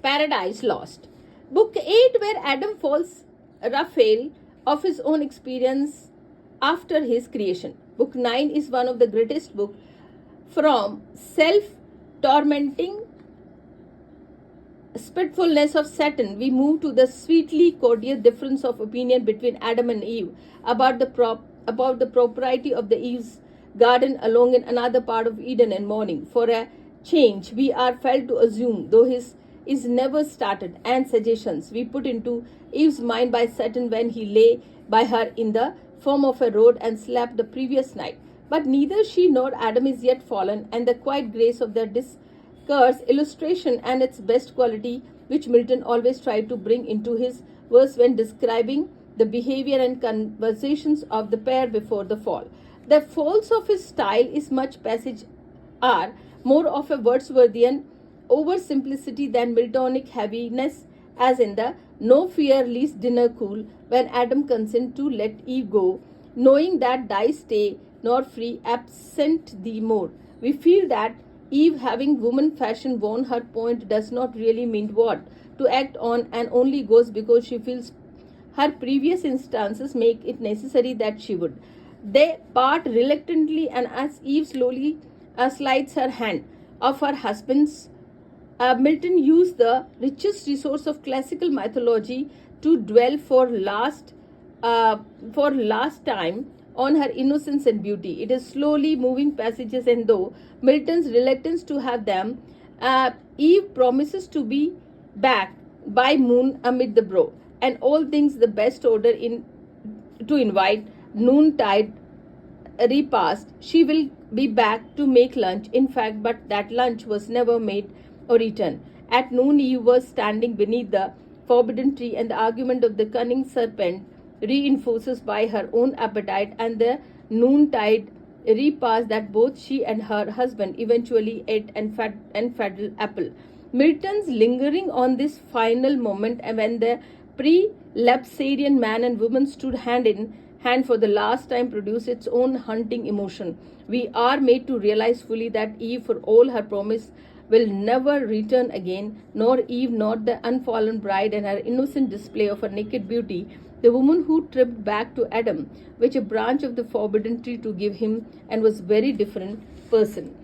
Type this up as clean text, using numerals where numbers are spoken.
Paradise Lost. Book 8, where Adam falls Raphael of his own experience after his creation. Book 9 is one of the greatest books. From self-tormenting spitefulness of Satan, we move to the sweetly cordial difference of opinion between Adam and Eve about the propriety of the Eve's garden along in another part of Eden and morning. For a change, we are felt to assume, though his is never started, and suggestions we put into Eve's mind by Satan when he lay by her in the form of a rod and slept the previous night. But neither she nor Adam is yet fallen, and the quiet grace of their discourse, illustration, and its best quality, which Milton always tried to bring into his verse when describing the behavior and conversations of the pair before the fall. The faults of his style is much passage are more of a Wordsworthian oversimplicity than Miltonic heaviness, as in the no fear least dinner cool, when Adam consent to let Eve go, knowing that thy stay nor free absent thee more. We feel that Eve, having woman fashion won her point, does not really mean what to act on, and only goes because she feels her previous instances make it necessary that she would. They part reluctantly, and as Eve slowly slides her hand of her husband's, Milton used the richest resource of classical mythology to dwell for last time on her innocence and beauty. It is slowly moving passages, and though Milton's reluctance to have them, Eve promises to be back by moon amid the brow, and all things the best order to invite noontide repast. She will be back to make lunch, in fact, but that lunch was never made or eaten. At noon, Eve was standing beneath the forbidden tree, and the argument of the cunning serpent reinforces by her own appetite and the noontide repast that both she and her husband eventually ate and fed apple. Milton's lingering on this final moment when the pre-lapsarian man and woman stood hand in hand for the last time produced its own haunting emotion. We are made to realize fully that Eve, for all her promise, will never return again, nor Eve, nor the unfallen bride and her innocent display of her naked beauty, the woman who tripped back to Adam, which a branch of the forbidden tree to give him, and was very different person.